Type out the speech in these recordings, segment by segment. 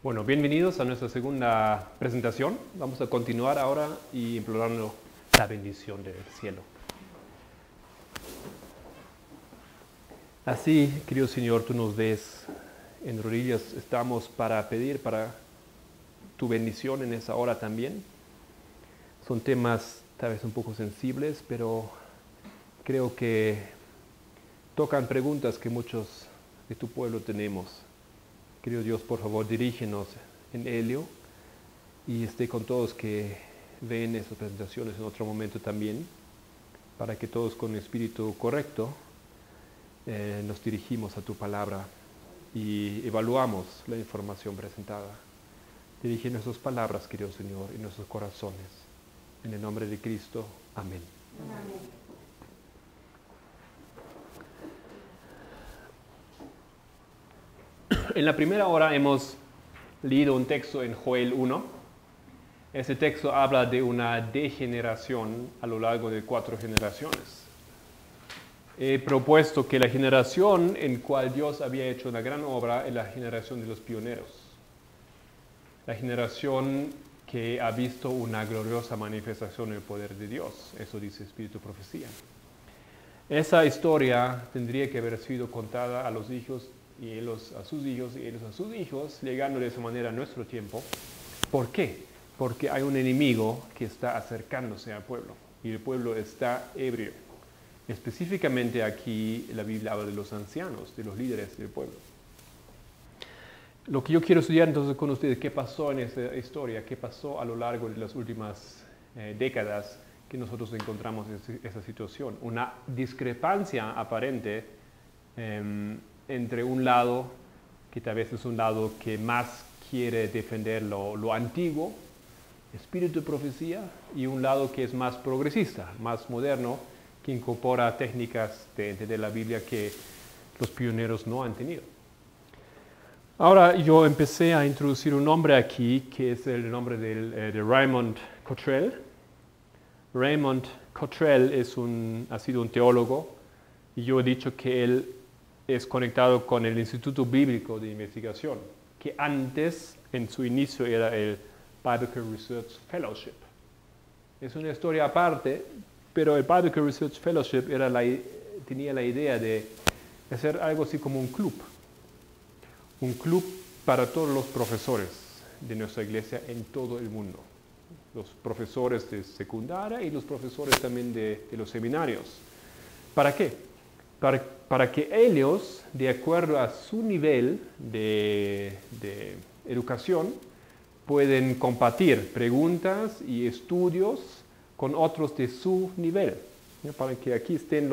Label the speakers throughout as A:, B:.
A: Bueno, bienvenidos a nuestra segunda presentación. Vamos a continuar ahora y implorando la bendición del cielo. Así, querido Señor, tú nos ves en rodillas. Estamos para pedir para tu bendición en esa hora también. Son temas tal vez un poco sensibles, pero creo que tocan preguntas que muchos de tu pueblo tenemos. Querido Dios, por favor, dirígenos en Helio y esté con todos que ven esas presentaciones en otro momento también, para que todos con el espíritu correcto nos dirigimos a tu palabra y evaluamos la información presentada. Dirige nuestras palabras, querido Señor, y nuestros corazones. En el nombre de Cristo. Amén. Amén. En la primera hora hemos leído un texto en Joel 1. Ese texto habla de una degeneración a lo largo de 4 generaciones. He propuesto que la generación en cual Dios había hecho una gran obra es la generación de los pioneros. La generación que ha visto una gloriosa manifestación del poder de Dios. Eso dice Espíritu Profecía. Esa historia tendría que haber sido contada a los hijos y ellos a sus hijos, y ellos a sus hijos, llegando de esa manera a nuestro tiempo. ¿Por qué? Porque hay un enemigo que está acercándose al pueblo, y el pueblo está ebrio. Específicamente aquí la Biblia habla de los ancianos, de los líderes del pueblo. Lo que yo quiero estudiar entonces con ustedes, qué pasó en esa historia, qué pasó a lo largo de las últimas décadas que nosotros encontramos en esa situación. Una discrepancia aparente entre un lado, que tal vez es un lado que más quiere defender lo antiguo, espíritu de profecía, y un lado que es más progresista, más moderno, que incorpora técnicas de entender la Biblia que los pioneros no han tenido. Ahora yo empecé a introducir un nombre aquí, que es el nombre de Raymond Cottrell. Raymond Cottrell ha sido un teólogo, y yo he dicho que él es conectado con el Instituto Bíblico de Investigación, que antes, en su inicio, era el Biblical Research Fellowship. Es una historia aparte, pero el Biblical Research Fellowship tenía la idea de hacer algo así como un club para todos los profesores de nuestra iglesia en todo el mundo. Los profesores de secundaria y los profesores también de los seminarios. ¿Para qué? Para que ellos, de acuerdo a su nivel de educación, pueden compartir preguntas y estudios con otros de su nivel. Para que aquí estén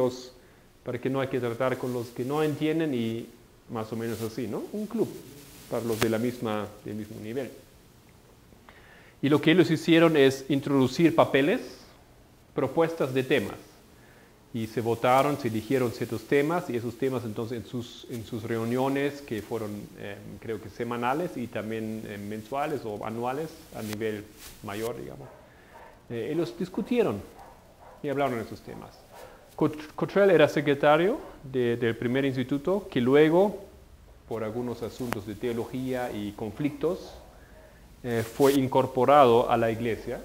A: para que no hay que tratar con los que no entienden y más o menos así, ¿no? Un club para los del mismo nivel. Y lo que ellos hicieron es introducir papeles, propuestas de temas. Y se votaron, se eligieron ciertos temas, y esos temas entonces en sus reuniones, que fueron creo que semanales y también mensuales o anuales a nivel mayor, digamos, ellos discutieron y hablaron de esos temas. Cottrell era secretario del primer instituto, que luego, por algunos asuntos de teología y conflictos, fue incorporado a la iglesia.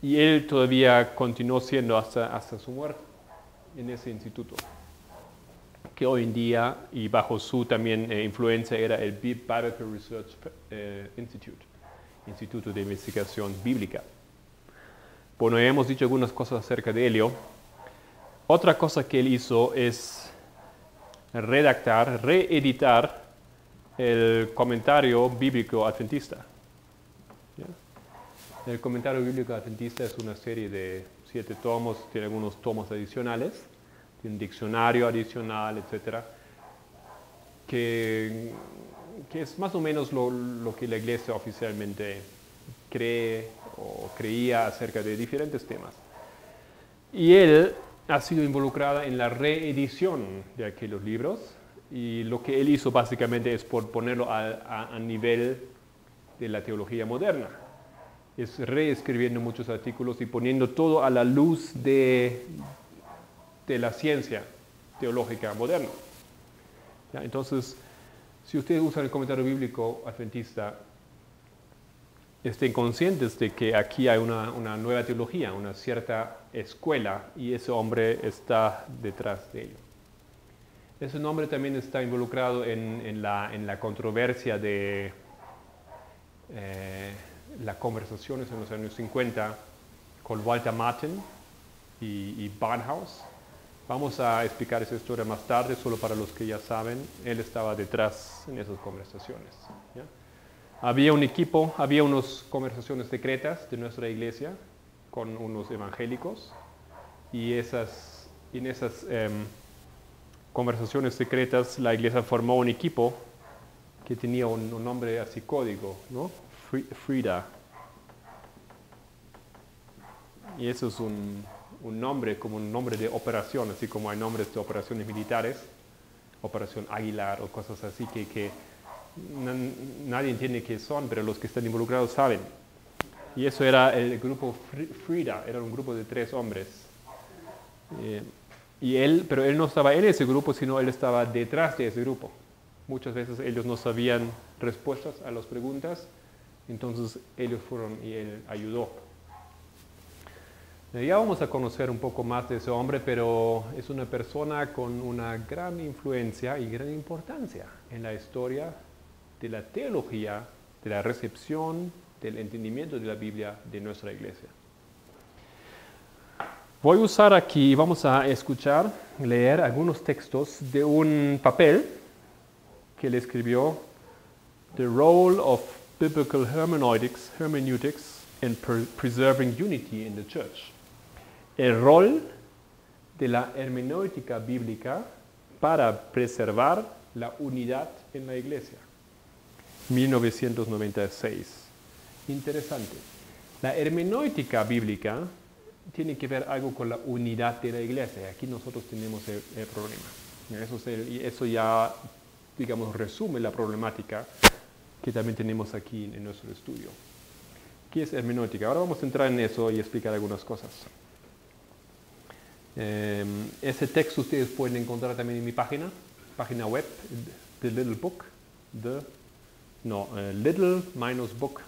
A: Y él todavía continuó siendo hasta su muerte en ese instituto, que hoy en día, y bajo su también influencia, era el Biblical Research Institute, Instituto de Investigación Bíblica. Bueno, hemos dicho algunas cosas acerca de Helio. Otra cosa que él hizo es reeditar el comentario bíblico adventista. El comentario bíblico adventista es una serie de 7 tomos, tiene algunos tomos adicionales, tiene un diccionario adicional, etc. Que es más o menos lo que la iglesia oficialmente cree o creía acerca de diferentes temas. Y él ha sido involucrado en la reedición de aquellos libros, y lo que él hizo básicamente es ponerlo a nivel de la teología moderna. Es reescribiendo muchos artículos y poniendo todo a la luz de la ciencia teológica moderna. ¿Ya? Entonces, Si ustedes usan el comentario bíblico adventista, estén conscientes de que aquí hay una nueva teología, una cierta escuela, y ese hombre está detrás de ello. Ese nombre también está involucrado en la controversia de las conversaciones en los años 50 con Walter Martin y Barnhouse. Vamos a explicar esa historia más tarde, solo para los que ya saben. Él estaba detrás en esas conversaciones, ¿ya? Había un equipo, había unas conversaciones secretas de nuestra iglesia con unos evangélicos, y en esas conversaciones secretas la iglesia formó un equipo que tenía un nombre así código, ¿no? Frida. Y eso es un nombre, como un nombre de operación, así como hay nombres de operaciones militares, Operación Aguilar o cosas así que nadie entiende qué son, pero los que están involucrados saben. Y eso era el grupo Frida, era un grupo de 3 hombres. Pero él no estaba en ese grupo, sino él estaba detrás de ese grupo. Muchas veces ellos no sabían respuestas a las preguntas, entonces ellos fueron y él ayudó. Ya vamos a conocer un poco más de ese hombre, pero es una persona con una gran influencia y gran importancia en la historia de la teología, de la recepción, del entendimiento de la Biblia de nuestra iglesia. Voy a usar aquí, vamos a leer algunos textos de un papel que él escribió, The Role of Biblical Hermeneutics in Preserving Unity in the Church. El rol de la hermenéutica bíblica para preservar la unidad en la iglesia. 1996. Interesante. La hermenéutica bíblica tiene que ver algo con la unidad de la iglesia. Aquí nosotros tenemos el problema. Eso ya, digamos, resume la problemática que también tenemos aquí en nuestro estudio. ¿Qué es hermenéutica? Ahora vamos a entrar en eso y explicar algunas cosas. Ese texto ustedes pueden encontrar también en mi página web, The Little Book, Little-Book.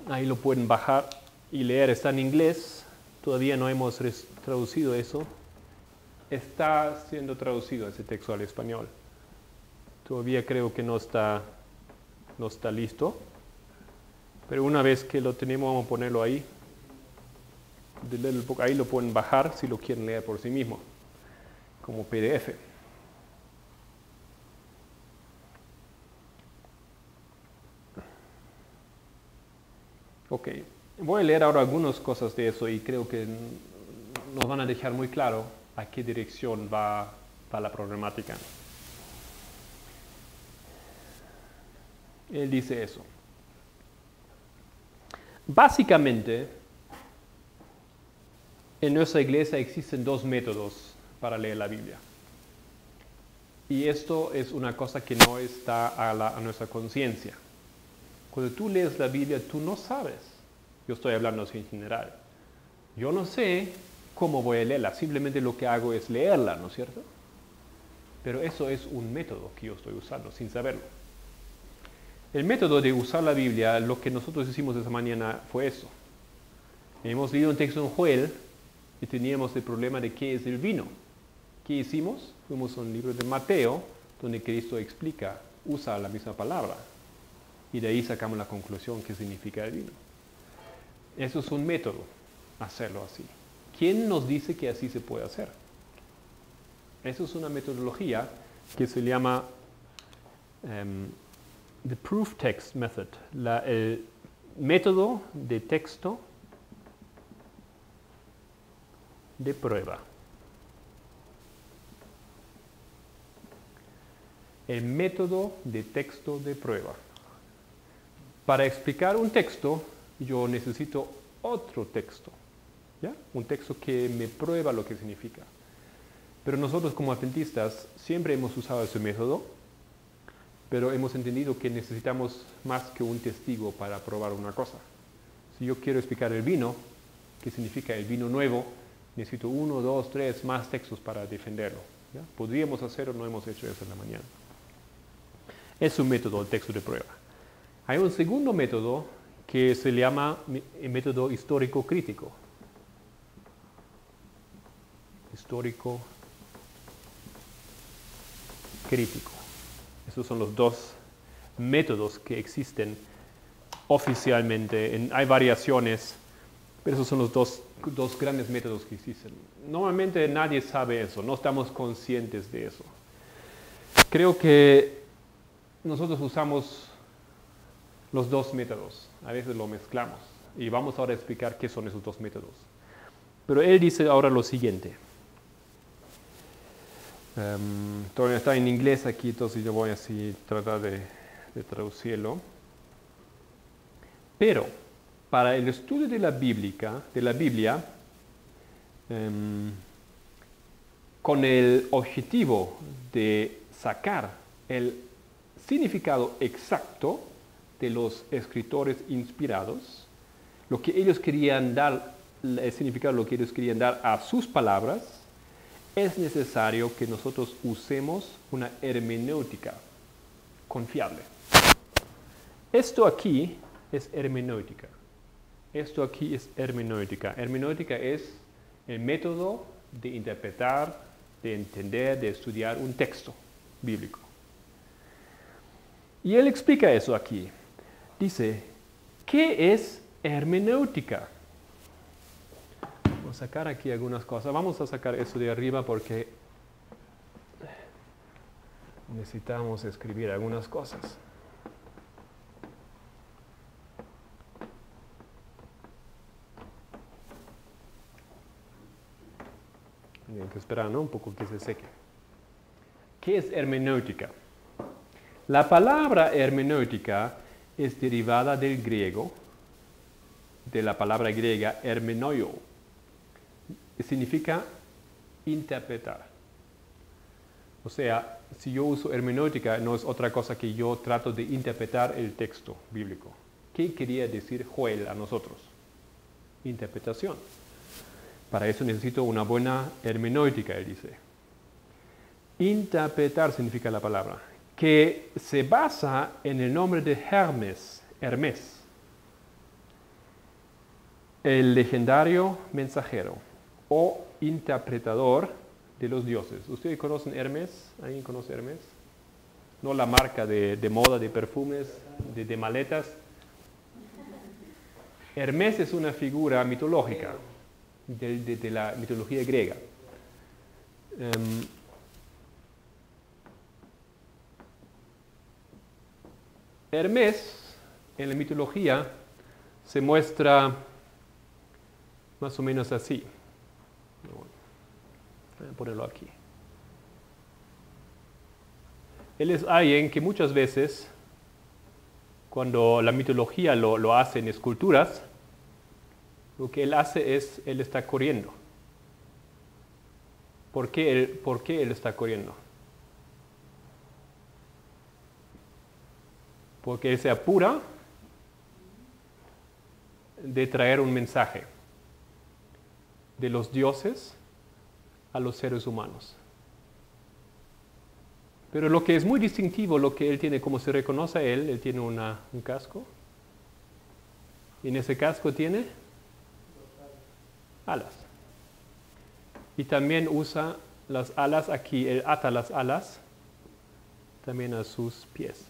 A: Ahí lo pueden bajar y leer. Está en inglés, todavía no hemos traducido eso. Está siendo traducido ese texto al español. Todavía creo que no está listo, pero una vez que lo tenemos vamos a ponerlo ahí. The Little Book, ahí lo pueden bajar si lo quieren leer por sí mismo, como PDF. Ok, voy a leer ahora algunas cosas de eso y creo que nos van a dejar muy claro a qué dirección va la problemática. Él dice eso. Básicamente, en nuestra iglesia existen 2 métodos para leer la Biblia. Y esto es una cosa que no está a nuestra conciencia. Cuando tú lees la Biblia, tú no sabes. Yo estoy hablando así en general. Yo no sé cómo voy a leerla. Simplemente lo que hago es leerla, ¿no es cierto? Pero eso es un método que yo estoy usando sin saberlo. El método de usar la Biblia, lo que nosotros hicimos esa mañana fue eso. Hemos leído un texto en Joel y teníamos el problema de qué es el vino. ¿Qué hicimos? Fuimos a un libro de Mateo, donde Cristo usa la misma palabra. Y de ahí sacamos la conclusión qué significa el vino. Eso es un método, hacerlo así. ¿Quién nos dice que así se puede hacer? Eso es una metodología que se llama the proof text method, el método de texto de prueba. El método de texto de prueba. Para explicar un texto, yo necesito otro texto, ¿ya? Un texto que me prueba lo que significa. Pero nosotros como adventistas siempre hemos usado ese método, pero hemos entendido que necesitamos más que un testigo para probar una cosa. Si yo quiero explicar el vino, ¿qué significa el vino nuevo? Necesito 1, 2, 3 más textos para defenderlo, ¿ya? Podríamos hacerlo, no hemos hecho eso en la mañana. Es un método, el texto de prueba. Hay un segundo método que se llama el método histórico-crítico. Histórico-crítico. Esos son los dos métodos que existen oficialmente. Hay variaciones, pero esos son los dos grandes métodos que existen. Normalmente nadie sabe eso, no estamos conscientes de eso. Creo que nosotros usamos los dos métodos, a veces lo mezclamos, y vamos ahora a explicar qué son esos dos métodos. Pero él dice ahora lo siguiente. Todavía está en inglés aquí, entonces yo voy así a tratar de traducirlo. Pero para el estudio de la Biblia, con el objetivo de sacar el significado exacto de los escritores inspirados, lo que ellos querían dar, el significado de lo que ellos querían dar a sus palabras, es necesario que nosotros usemos una hermenéutica confiable. Esto aquí es hermenéutica. Hermenéutica es el método de interpretar, de entender, de estudiar un texto bíblico. Y él explica eso aquí. Dice, ¿qué es hermenéutica? Vamos a sacar aquí algunas cosas. Vamos a sacar eso de arriba porque necesitamos escribir algunas cosas. Hay que esperar, ¿no? Un poco que se seque. ¿Qué es hermenéutica? La palabra hermenéutica es derivada del griego, de la palabra griega hermenoio. Significa interpretar. O sea, si yo uso hermenéutica, no es otra cosa que yo trato de interpretar el texto bíblico. ¿Qué quería decir Joel a nosotros? Interpretación. Para eso necesito una buena hermenéutica, él dice. Interpretar significa la palabra, que se basa en el nombre de Hermes, el legendario mensajero o interpretador de los dioses. ¿Ustedes conocen Hermes? ¿Alguien conoce Hermes? No la marca de moda, de perfumes, de maletas. Hermes es una figura mitológica de la mitología griega. Hermes en la mitología se muestra más o menos así. Voy a ponerlo aquí. Él es alguien que muchas veces, cuando la mitología lo hace en esculturas, lo que él hace es, él está corriendo. ¿Por qué él está corriendo? Porque él se apura de traer un mensaje de los dioses a los seres humanos. Pero lo que es muy distintivo, lo que él tiene, como se reconoce a él tiene un casco. Y en ese casco tiene alas. Y también usa las alas aquí, él ata las alas también a sus pies.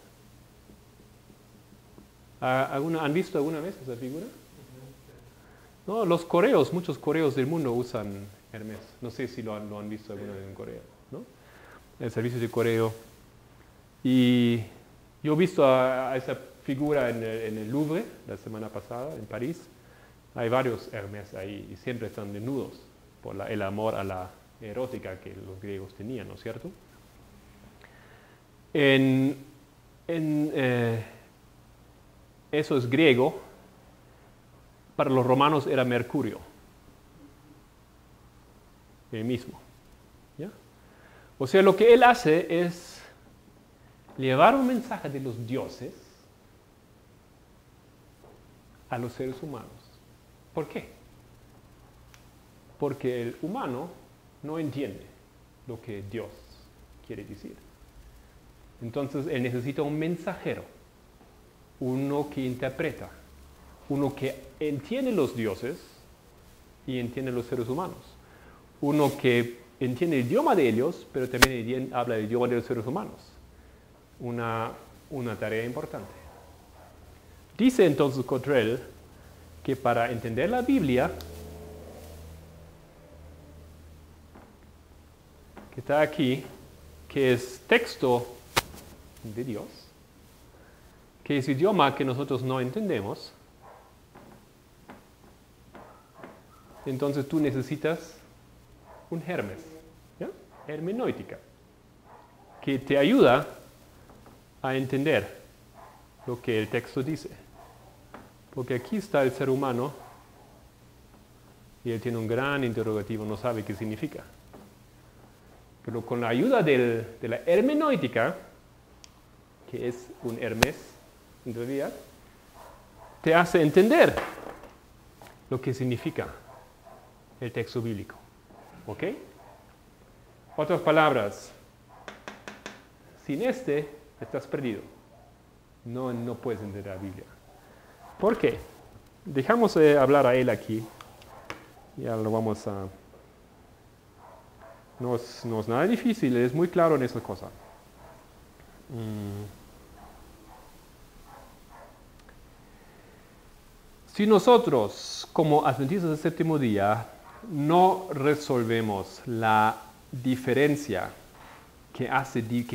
A: ¿Han visto alguna vez esa figura? No, muchos coreos del mundo usan Hermes. No sé si lo han visto alguna vez en Corea, ¿no? El servicio de correo. Y yo he visto a esa figura en el Louvre la semana pasada, en París. Hay varios Hermes ahí y siempre están desnudos por el amor a la erótica que los griegos tenían, ¿no es cierto? Eso es griego. Para los romanos era Mercurio, el mismo. ¿Ya? O sea, lo que él hace es llevar un mensaje de los dioses a los seres humanos. ¿Por qué? Porque el humano no entiende lo que Dios quiere decir. Entonces él necesita un mensajero, uno que interpreta, uno que entiende los dioses y entiende los seres humanos, uno que entiende el idioma de ellos, pero también habla el idioma de los seres humanos. Una tarea importante. Dice entonces Cottrell que para entender la Biblia, que está aquí, que es texto de Dios, que es idioma que nosotros no entendemos, entonces tú necesitas un Hermes, ¿ya? Hermenéutica, que te ayuda a entender lo que el texto dice. Porque aquí está el ser humano y él tiene un gran interrogativo, no sabe qué significa. Pero con la ayuda de la hermenéutica, que es un Hermes en realidad, te hace entender lo que significa el texto bíblico. ¿Ok? Otras palabras, sin estás perdido. No puedes entender la Biblia. ¿Por qué? Dejamos hablar a él aquí. Ya lo vamos a... No es nada difícil, es muy claro en esa cosa. Si nosotros, como adventistas del séptimo día, no resolvemos la diferencia que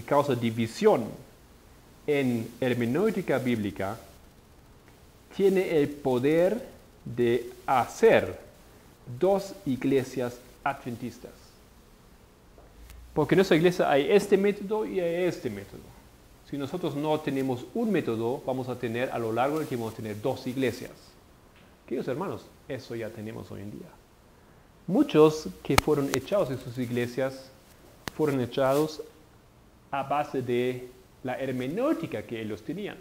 A: causa división en hermenéutica bíblica, tiene el poder de hacer dos iglesias adventistas. Porque en nuestra iglesia hay este método y hay este método. Si nosotros no tenemos un método, vamos a tener a lo largo del tiempo vamos a tener dos iglesias. Queridos hermanos, eso ya tenemos hoy en día. Muchos que fueron echados de sus iglesias fueron echados a base de la hermenéutica que ellos tenían.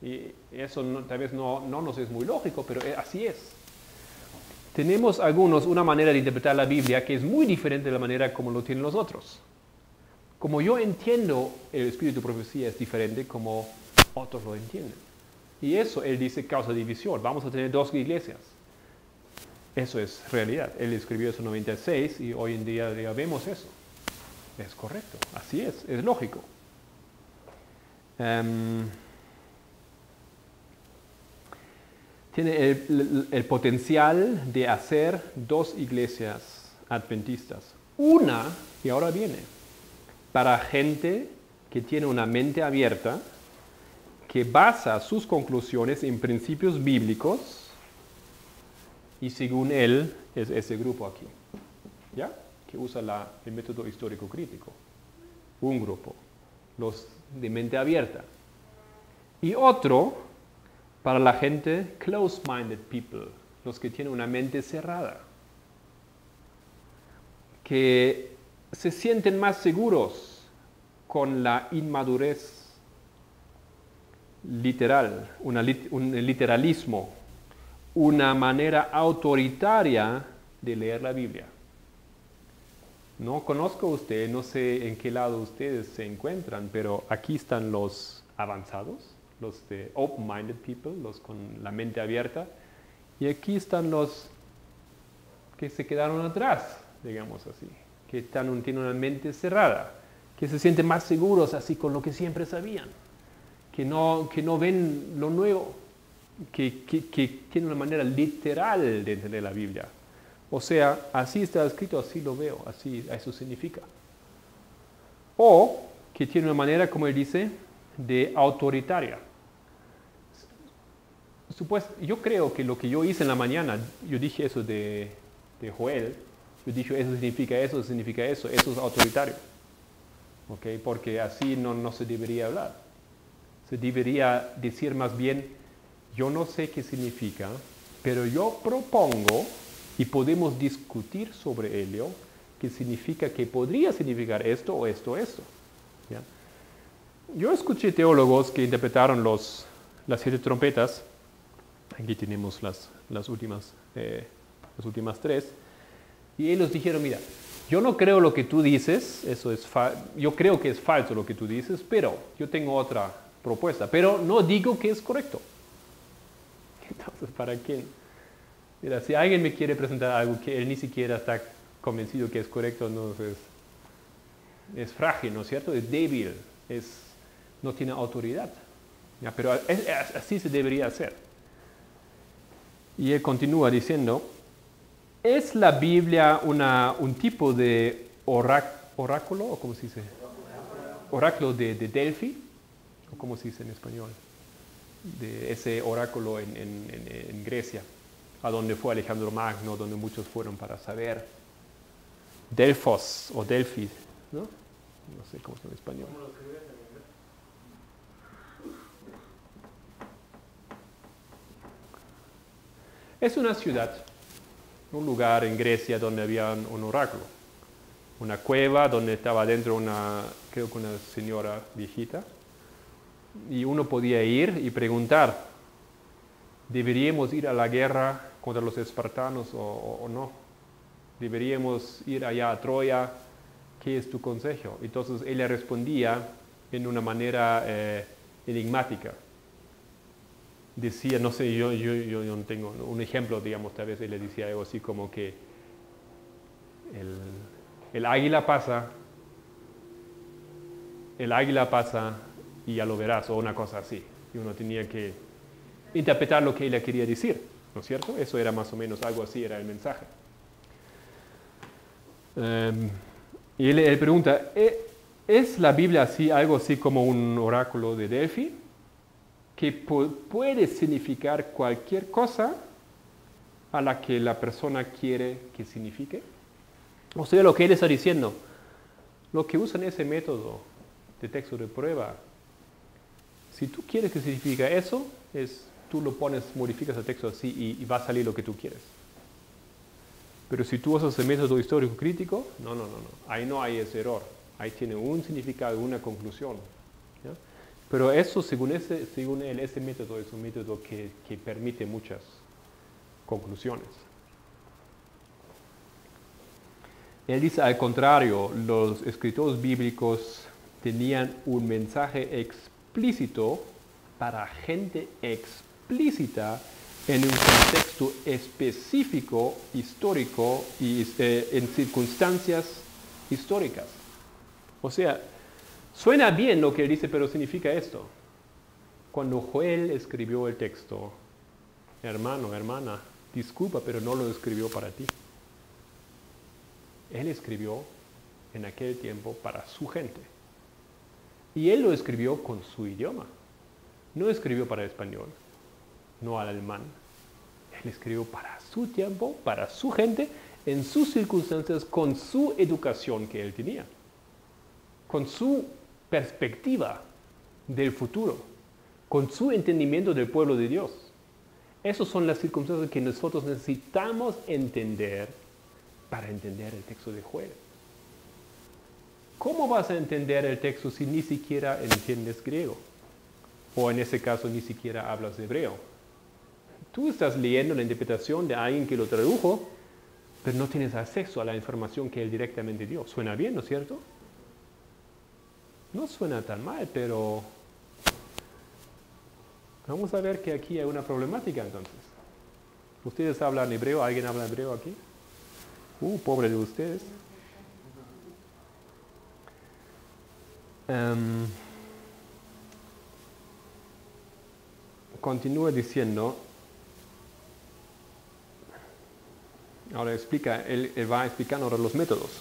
A: Y eso tal vez no nos es muy lógico, pero así es. Tenemos algunos una manera de interpretar la Biblia que es muy diferente de la manera como lo tienen los otros. Como yo entiendo el espíritu de profecía es diferente como otros lo entienden. Y eso, él dice, causa división. Vamos a tener dos iglesias. Eso es realidad. Él escribió eso en 96 y hoy en día ya vemos eso. Es correcto, así es lógico. Tiene el potencial de hacer dos iglesias adventistas. Una, y ahora viene, para gente que tiene una mente abierta, que basa sus conclusiones en principios bíblicos, y según él es ese grupo aquí, ¿ya? Que usa el método histórico crítico. Un grupo, los de mente abierta. Y otro, para la gente close-minded people, los que tienen una mente cerrada, que se sienten más seguros con la inmadurez literal, un literalismo, una manera autoritaria de leer la Biblia. No conozco a usted, no sé en qué lado ustedes se encuentran, pero aquí están los avanzados, los de open-minded people, los con la mente abierta, y aquí están los que se quedaron atrás, digamos así, que tienen una mente cerrada, que se sienten más seguros así con lo que siempre sabían, que no ven lo nuevo, que tienen una manera literal de entender la Biblia. O sea, así está escrito, así lo veo, así eso significa. O que tiene una manera, como él dice, de autoritaria. Yo creo que lo que yo hice en la mañana, yo dije eso de Joel, yo dije eso significa eso es autoritario. ¿Okay? Porque así no se debería hablar. Se debería decir más bien, yo no sé qué significa, pero yo propongo y podemos discutir sobre ello, que significa que podría significar esto o esto, esto. ¿Ya? Yo escuché teólogos que interpretaron las 7 trompetas. Aquí tenemos las últimas 3. Y ellos dijeron, mira, yo no creo lo que tú dices, yo creo que es falso lo que tú dices, pero yo tengo otra propuesta, pero no digo que es correcto. Entonces, ¿para quién? Mira, si alguien me quiere presentar algo que él ni siquiera está convencido que es correcto, entonces es frágil, ¿no es cierto? Es débil, no tiene autoridad. ¿Ya? Pero así se debería hacer. Y él continúa diciendo, ¿es la Biblia un tipo de oráculo, o cómo se dice? Oráculo de Delphi, o cómo se dice en español, de ese oráculo en Grecia, a donde fue Alejandro Magno, donde muchos fueron para saber. Delfos o Delphi, ¿no? No sé cómo es en español. ¿Cómo lo escribes en inglés? Es una ciudad, un lugar en Grecia donde había un oráculo. Una cueva donde estaba dentro creo que una señora viejita. Y uno podía ir y preguntar, ¿deberíamos ir a la guerra contra los espartanos o no? ¿Deberíamos ir allá a Troya? ¿Qué es tu consejo? Entonces ella respondía en una manera enigmática. Decía, no sé, yo no tengo un ejemplo, digamos, tal vez él le decía algo así como que el águila pasa y ya lo verás, o una cosa así. Y uno tenía que interpretar lo que ella quería decir, ¿no es cierto? Eso era más o menos algo así, era el mensaje. Y él pregunta, ¿es la Biblia algo así como un oráculo de Delphi? Que puede significar cualquier cosa a la que la persona quiere que signifique. O sea, lo que él está diciendo, lo que usan ese método de texto de prueba, si tú quieres que signifique eso, tú lo modificas el texto así y va a salir lo que tú quieres. Pero si tú usas el método histórico crítico, no. Ahí no hay ese error. Ahí tiene un significado, una conclusión. ¿Ya? Pero eso, según él, ese método es un método que permite muchas conclusiones. Él dice, al contrario, los escritores bíblicos tenían un mensaje explícito para gente explícita en un contexto específico, histórico y en circunstancias históricas. O sea, suena bien lo que él dice, pero significa esto. Cuando Joel escribió el texto, hermano, hermana, disculpa, pero no lo escribió para ti. Él escribió en aquel tiempo para su gente. Y él lo escribió con su idioma. No escribió para el español, no al alemán. Él escribió para su tiempo, para su gente, en sus circunstancias, con su educación que él tenía, con su perspectiva del futuro, con su entendimiento del pueblo de Dios. Esas son las circunstancias que nosotros necesitamos entender para entender el texto de Joel. ¿Cómo vas a entender el texto si ni siquiera entiendes griego? O en ese caso ni siquiera hablas hebreo. Tú estás leyendo la interpretación de alguien que lo tradujo, pero no tienes acceso a la información que él directamente dio. Suena bien, ¿no es cierto? No suena tan mal, pero vamos a ver que aquí hay una problemática entonces. ¿Ustedes hablan hebreo? ¿Alguien habla hebreo aquí? Pobre de ustedes. Continúa diciendo, ahora él va explicando ahora los métodos.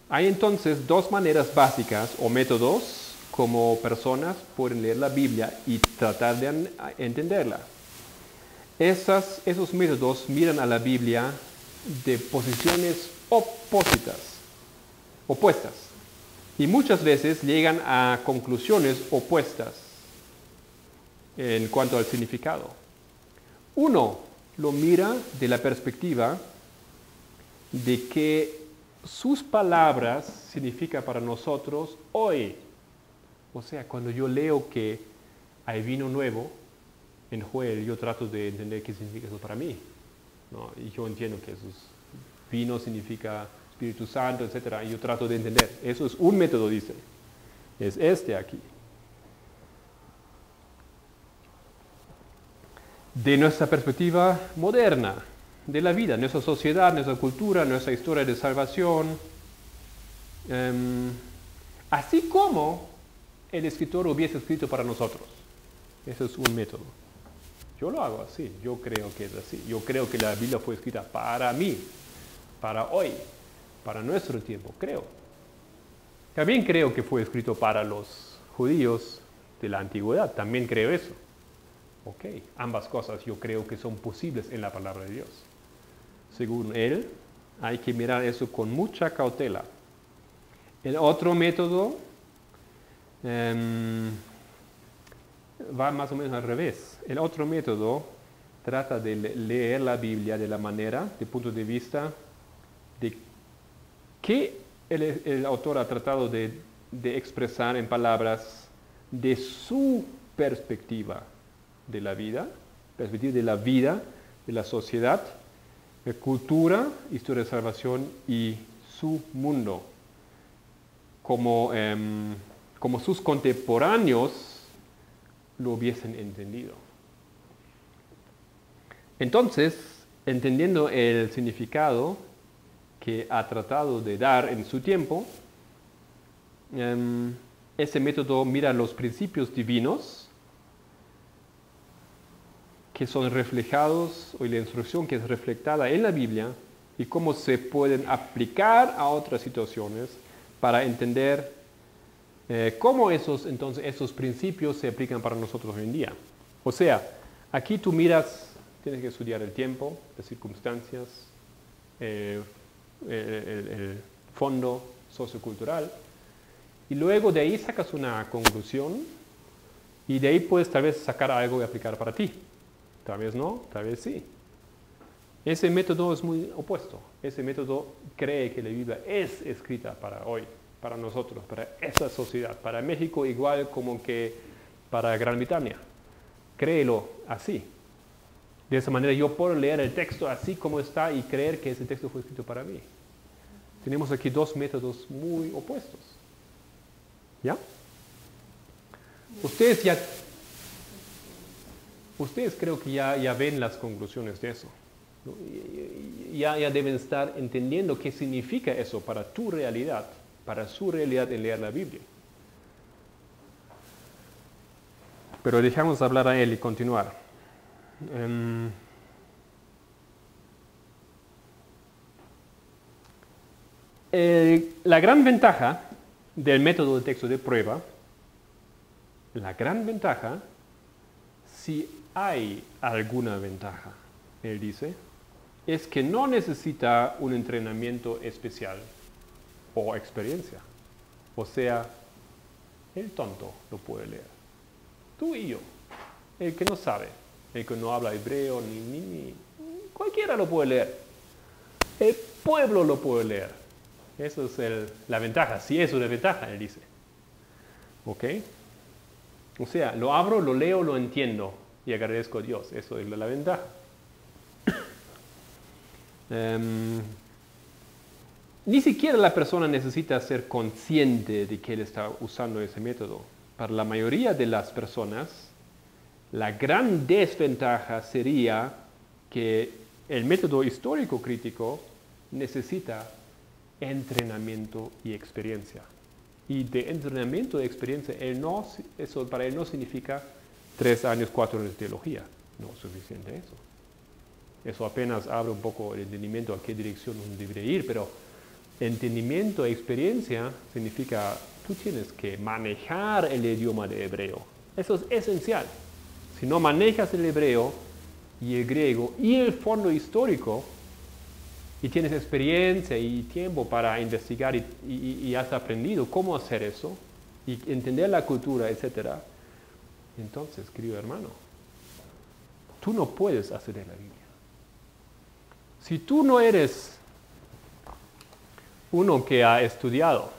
A: Hay entonces dos maneras básicas o métodos como personas pueden leer la Biblia y tratar de entenderla. Esos métodos miran a la Biblia de posiciones opuestas, y muchas veces llegan a conclusiones opuestas en cuanto al significado. Uno lo mira de la perspectiva de que sus palabras significan para nosotros hoy. O sea, cuando yo leo que hay vino nuevo en Joel, yo trato de entender qué significa eso para mí, ¿no? Y yo entiendo que vino significa Espíritu Santo, etc. Y yo trato de entender. Eso es un método, dice. Es este aquí. De nuestra perspectiva moderna, de la vida, nuestra sociedad, nuestra cultura, nuestra historia de salvación, así como el escritor hubiese escrito para nosotros. Eso es un método. Yo lo hago así, yo creo que es así. Yo creo que la Biblia fue escrita para mí, para hoy, para nuestro tiempo, creo. También creo que fue escrito para los judíos de la antigüedad, también creo eso. Ok, ambas cosas yo creo que son posibles en la palabra de Dios. Según él, hay que mirar eso con mucha cautela. El otro método va más o menos al revés. El otro método trata de leer la Biblia de la manera, de punto de vista de qué el autor ha tratado de expresar en palabras de su perspectiva de la vida, de la sociedad, de cultura, historia de salvación y su mundo. Como sus contemporáneos lo hubiesen entendido. Entonces, entendiendo el significado que ha tratado de dar en su tiempo, ese método mira los principios divinos que son reflejados, o la instrucción que es reflejada en la Biblia, y cómo se pueden aplicar a otras situaciones para entender cómo esos principios se aplican para nosotros hoy en día. O sea, aquí tú miras, tienes que estudiar el tiempo, las circunstancias, el fondo sociocultural, y luego de ahí sacas una conclusión, y de ahí puedes tal vez sacar algo y aplicar para ti. Tal vez no, tal vez sí. Ese método es muy opuesto. Ese método cree que la Biblia es escrita para hoy, para nosotros, para esa sociedad, para México igual como que para Gran Bretaña. Créelo así. De esa manera yo puedo leer el texto así como está y creer que ese texto fue escrito para mí. Tenemos aquí dos métodos muy opuestos. ¿Ya? Ustedes creo que ya ven las conclusiones de eso. ¿No? Ya deben estar entendiendo qué significa eso para tu realidad, para su realidad en leer la Biblia. Pero dejamos hablar a él y continuar. La gran ventaja del método de texto de prueba, si hay alguna ventaja, él dice, es que no necesita un entrenamiento especial o experiencia. O sea, el tonto lo puede leer. Tú y yo, el que no sabe, el que no habla hebreo, ni cualquiera lo puede leer. El pueblo lo puede leer. Eso es la ventaja, sí es una ventaja, él dice. ¿Ok? O sea, lo abro, lo leo, lo entiendo y agradezco a Dios. Eso es la ventaja. Ni siquiera la persona necesita ser consciente de que él está usando ese método. Para la mayoría de las personas, la gran desventaja sería que el método histórico crítico necesita entrenamiento y experiencia. Y de entrenamiento y experiencia, eso para él no significa 3 años, 4 años de teología. No es suficiente eso. Eso apenas abre un poco el entendimiento a qué dirección uno debería ir, pero entendimiento e experiencia significa tú tienes que manejar el idioma de hebreo. Eso es esencial. Si no manejas el hebreo y el griego y el fondo histórico, y tienes experiencia y tiempo para investigar y has aprendido cómo hacer eso, y entender la cultura, etc., entonces, querido hermano, tú no puedes hacer en la Biblia. Si tú no eres uno que ha estudiado,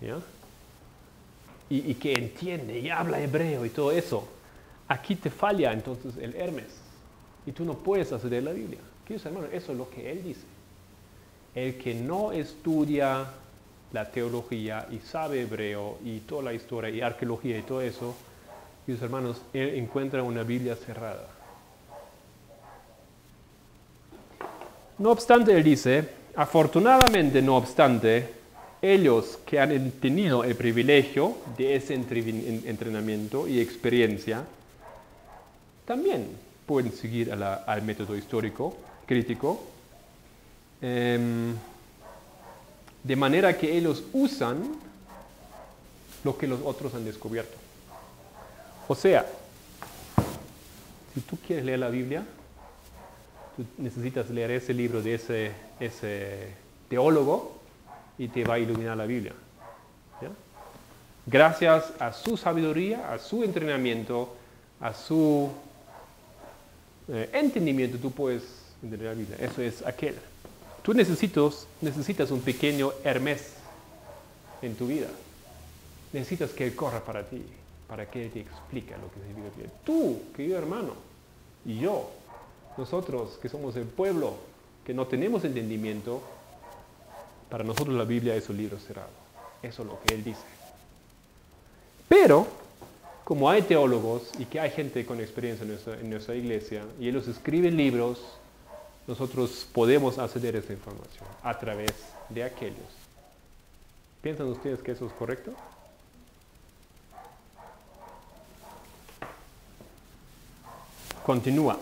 A: ¿ya? Y que entiende y habla hebreo y todo eso, aquí te falla entonces el Hermes y tú no puedes hacer la Biblia. Queridos hermanos, eso es lo que él dice. El que no estudia la teología y sabe hebreo y toda la historia y arqueología y todo eso, mis hermanos, él encuentra una Biblia cerrada. No obstante, él dice, afortunadamente, no obstante, ellos que han tenido el privilegio de ese entrenamiento y experiencia, también pueden seguir al método histórico, crítico, de manera que ellos usan lo que los otros han descubierto. O sea, si tú quieres leer la Biblia, tú necesitas leer ese libro de ese teólogo y te va a iluminar la Biblia. ¿Ya? Gracias a su sabiduría, a su entrenamiento, a su entendimiento, tú puedes entender la Biblia. Eso es aquel. Tú necesitas un pequeño Hermes en tu vida. Necesitas que él corra para ti, para que él te explique lo que significa la Biblia. Tú, querido hermano, y yo, nosotros que somos el pueblo, que no tenemos entendimiento, para nosotros la Biblia es un libro cerrado. Eso es lo que él dice. Pero, como hay teólogos y que hay gente con experiencia en nuestra iglesia, y ellos escriben libros, nosotros podemos acceder a esa información a través de aquellos. ¿Piensan ustedes que eso es correcto? Continúa.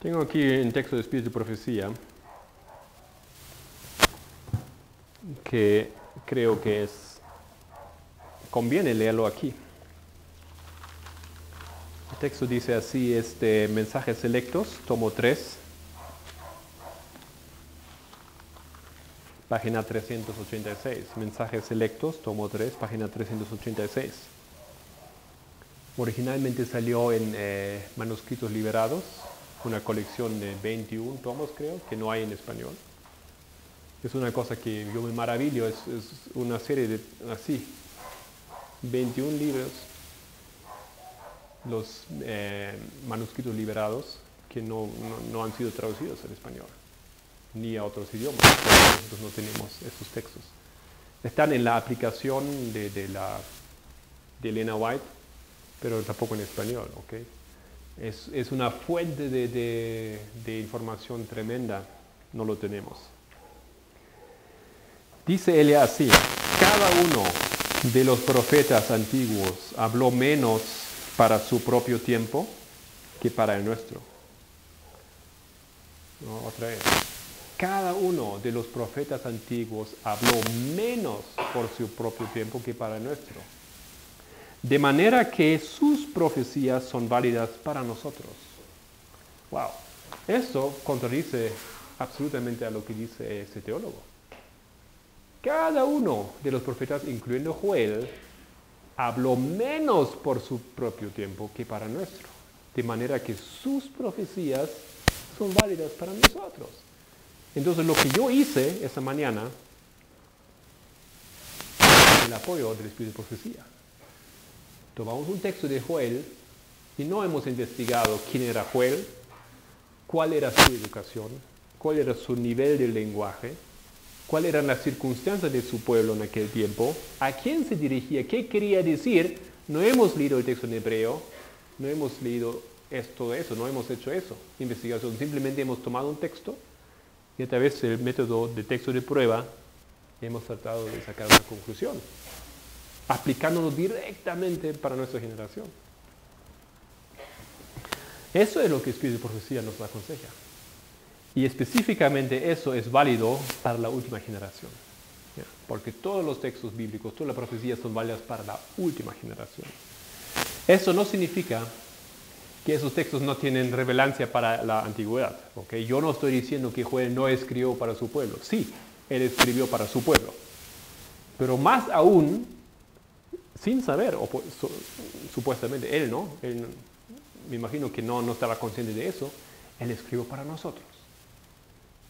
A: Tengo aquí un texto de Espíritu de Profecía que creo que conviene leerlo aquí. El texto dice así, Mensajes Selectos, tomo 3, página 386. Mensajes Selectos, tomo 3, página 386. Originalmente salió en Manuscritos Liberados, una colección de 21 tomos, creo, que no hay en español. Es una cosa que yo me maravillo, es una serie de así, 21 libros, los manuscritos liberados que no han sido traducidos al español, ni a otros idiomas. Nosotros no tenemos estos textos. Están en la aplicación de Elena White, pero tampoco en español, ¿ok? Es una fuente de información tremenda, no lo tenemos. Dice él así, cada uno de los profetas antiguos habló menos para su propio tiempo que para el nuestro. No, otra vez. Cada uno de los profetas antiguos habló menos por su propio tiempo que para el nuestro. De manera que sus profecías son válidas para nosotros. Wow. Esto contradice absolutamente a lo que dice este teólogo. Cada uno de los profetas, incluyendo Joel, habló menos por su propio tiempo que para nuestro. De manera que sus profecías son válidas para nosotros. Entonces lo que yo hice esa mañana, el apoyo del Espíritu de Profecía. Tomamos un texto de Joel y no hemos investigado quién era Joel, cuál era su educación, cuál era su nivel de lenguaje, cuáles eran las circunstancias de su pueblo en aquel tiempo, a quién se dirigía, qué quería decir. No hemos leído el texto en hebreo, no hemos leído todo eso, no hemos hecho eso, investigación. Simplemente hemos tomado un texto y a través del método de texto de prueba hemos tratado de sacar una conclusión, aplicándolo directamente para nuestra generación. Eso es lo que el Espíritu de Profecía nos aconseja. Y específicamente eso es válido para la última generación. ¿Ya? Porque todos los textos bíblicos, todas las profecías son válidas para la última generación. Eso no significa que esos textos no tienen relevancia para la antigüedad. ¿Okay? Yo no estoy diciendo que Joel no escribió para su pueblo. Sí, él escribió para su pueblo. Pero más aún, sin saber, supuestamente él no, me imagino que no estaba consciente de eso, él escribió para nosotros.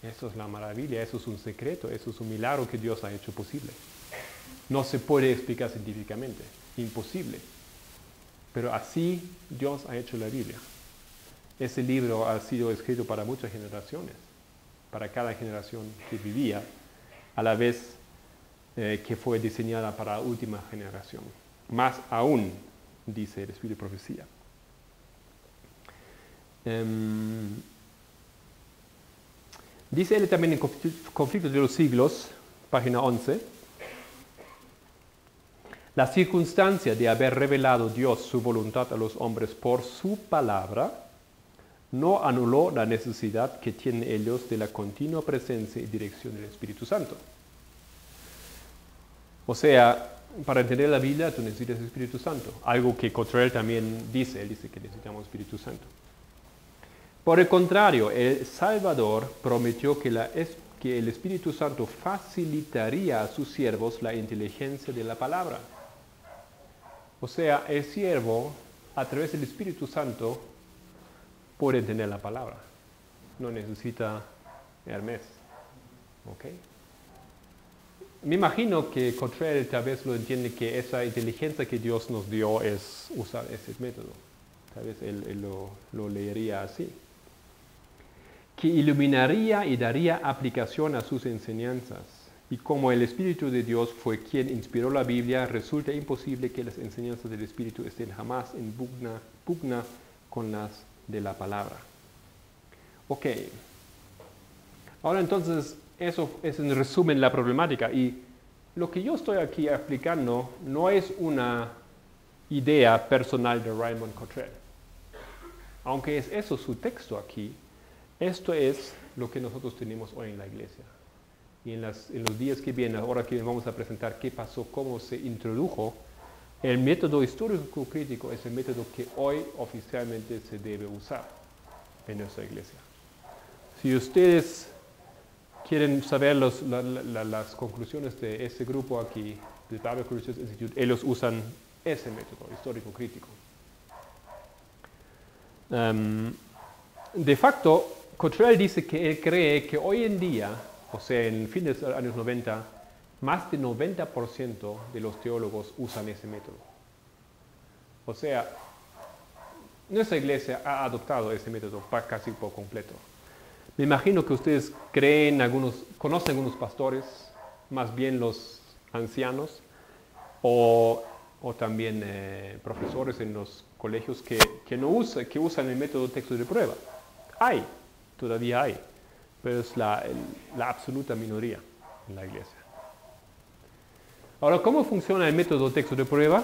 A: Eso es la maravilla, eso es un secreto, eso es un milagro que Dios ha hecho posible. No se puede explicar científicamente, imposible. Pero así Dios ha hecho la Biblia. Ese libro ha sido escrito para muchas generaciones, para cada generación que vivía, a la vez que fue diseñada para la última generación. Más aún, dice el Espíritu de Profecía. Dice él también en Conflictos de los Siglos, página 11, la circunstancia de haber revelado Dios su voluntad a los hombres por su palabra no anuló la necesidad que tienen ellos de la continua presencia y dirección del Espíritu Santo. O sea, para entender la Biblia tú necesitas el Espíritu Santo, algo que Cottrell también dice, él dice que necesitamos Espíritu Santo. Por el contrario, el Salvador prometió que el Espíritu Santo facilitaría a sus siervos la inteligencia de la palabra. O sea, el siervo, a través del Espíritu Santo, puede entender la palabra. No necesita Hermes. ¿Ok? Me imagino que Cottrell tal vez lo entiende que esa inteligencia que Dios nos dio es usar ese método. Tal vez él lo leería así. Que iluminaría y daría aplicación a sus enseñanzas. Y como el Espíritu de Dios fue quien inspiró la Biblia, resulta imposible que las enseñanzas del Espíritu estén jamás en pugna con las de la palabra. Ok. Ahora entonces, eso es en resumen la problemática. Y lo que yo estoy aquí explicando no es una idea personal de Raymond Cottrell. Aunque es eso su texto aquí, esto es lo que nosotros tenemos hoy en la iglesia. Y en los días que vienen, ahora que vamos a presentar qué pasó, cómo se introdujo, el método histórico crítico es el método que hoy oficialmente se debe usar en nuestra iglesia. Si ustedes quieren saber las conclusiones de ese grupo aquí, del Bible Research Institute, ellos usan ese método histórico crítico. De facto, Cottrell dice que él cree que hoy en día, o sea, en el fin de los años 90, más del 90% de los teólogos usan ese método. O sea, nuestra iglesia ha adoptado ese método casi por completo. Me imagino que ustedes conocen algunos pastores, más bien los ancianos, o también profesores en los colegios que usan el método texto de prueba. Todavía hay, pero es la absoluta minoría en la iglesia. Ahora, ¿cómo funciona el método texto de prueba?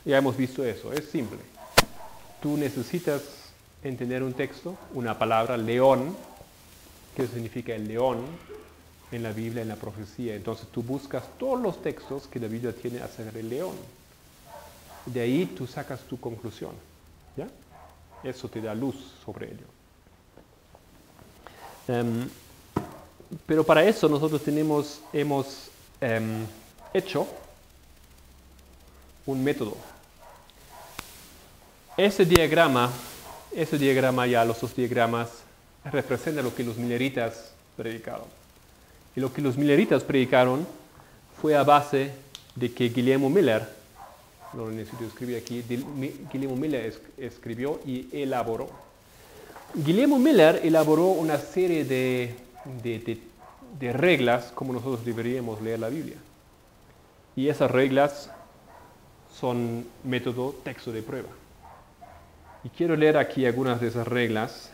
A: Ya hemos visto eso, es simple. Tú necesitas entender un texto, una palabra, león. ¿Qué significa el león en la Biblia, en la profecía? Entonces tú buscas todos los textos que la Biblia tiene acerca del león. De ahí tú sacas tu conclusión. ¿Ya? Eso te da luz sobre ello. Pero para eso nosotros hemos hecho un método. Ese diagrama ya, los dos diagramas, representa lo que los milleritas predicaron. Y lo que los milleritas predicaron fue a base de que Guillermo Miller, lo necesito escribir aquí, Guillermo Miller escribió y elaboró. Guillermo Miller elaboró una serie de reglas como nosotros deberíamos leer la Biblia. Y esas reglas son método texto de prueba. Y quiero leer aquí algunas de esas reglas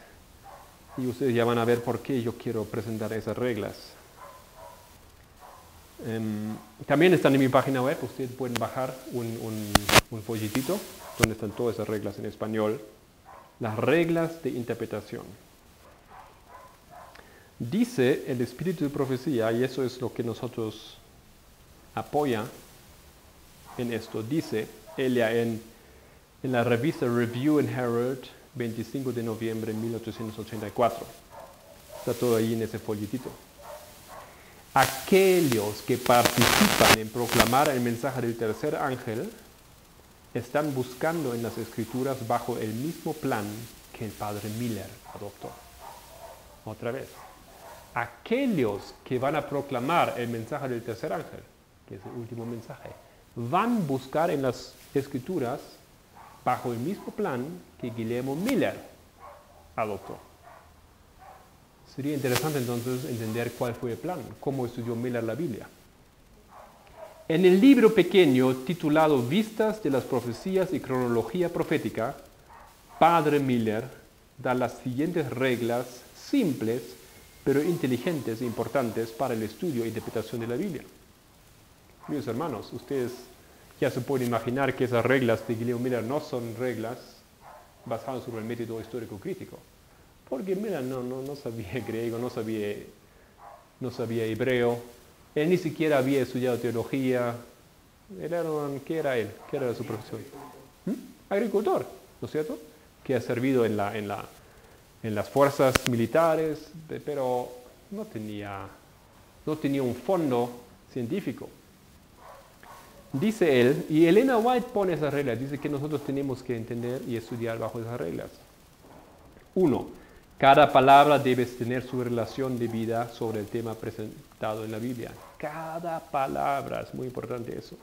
A: y ustedes ya van a ver por qué yo quiero presentar esas reglas. También están en mi página web, ustedes pueden bajar un folletito donde están todas esas reglas en español. Las reglas de interpretación. Dice el Espíritu de Profecía, y eso es lo que nosotros apoya en esto, dice ella en la revista Review and Herald, 25 de noviembre de 1884. Está todo ahí en ese folletito. Aquellos que participan en proclamar el mensaje del tercer ángel están buscando en las Escrituras bajo el mismo plan que el padre Miller adoptó. Otra vez. Aquellos que van a proclamar el mensaje del tercer ángel, que es el último mensaje, van a buscar en las Escrituras bajo el mismo plan que Guillermo Miller adoptó. Sería interesante entonces entender cuál fue el plan, cómo estudió Miller la Biblia. En el libro pequeño titulado Vistas de las Profecías y Cronología Profética, Padre Miller da las siguientes reglas simples, pero inteligentes e importantes para el estudio e interpretación de la Biblia. Mis hermanos, ustedes ya se pueden imaginar que esas reglas de Guillermo Miller no son reglas basadas sobre el método histórico crítico, porque Miller no sabía griego, no sabía hebreo, él ni siquiera había estudiado teología. ¿Qué era él? ¿Qué era su profesión? Agricultor, ¿no es cierto? Que ha servido en las fuerzas militares, pero no tenía un fondo científico. Dice él, y Elena White pone esas reglas, dice que nosotros tenemos que entender y estudiar bajo esas reglas. 1. Cada palabra debe tener su relación de vida sobre el tema presentado en la Biblia. Cada palabra, es muy importante eso.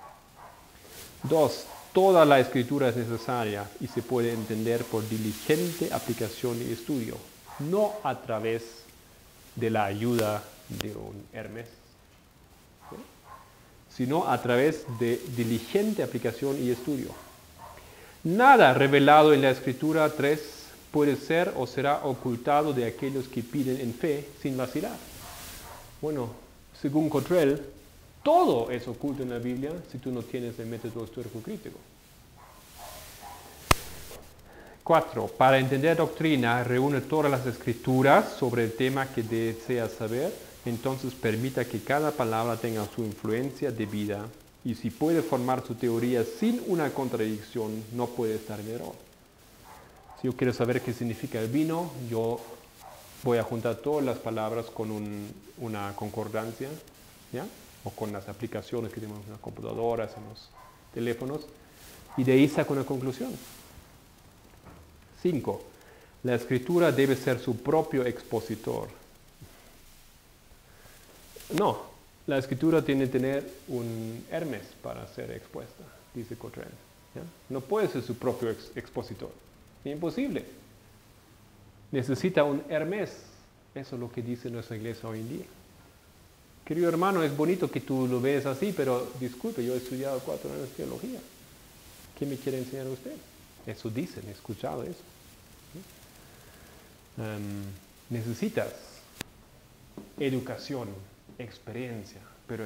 A: 2. Toda la escritura es necesaria y se puede entender por diligente aplicación y estudio, no a través de la ayuda de un Hermes, ¿sí?, sino a través de diligente aplicación y estudio. Nada revelado en la Escritura 3 puede ser o será ocultado de aquellos que piden en fe sin vacilar. Bueno, según Cottrell, todo es oculto en la Biblia si tú no tienes el método histórico crítico. 4. Para entender doctrina, reúne todas las escrituras sobre el tema que deseas saber, entonces permita que cada palabra tenga su influencia debida y si puede formar su teoría sin una contradicción, no puede estar en error. Si yo quiero saber qué significa el vino, yo voy a juntar todas las palabras con una concordancia, ¿ya?, o con las aplicaciones que tenemos en las computadoras, en los teléfonos, y de ahí saco una conclusión. 5. La escritura debe ser su propio expositor. No, la escritura tiene que tener un Hermes para ser expuesta, dice Cottrell, ¿ya? No puede ser su propio expositor. Imposible. Necesita un Hermes. Eso es lo que dice nuestra iglesia hoy en día. Querido hermano, es bonito que tú lo veas así, pero disculpe, yo he estudiado 4 años de teología. ¿Qué me quiere enseñar usted? Eso dicen, he escuchado eso. Necesitas educación, experiencia, pero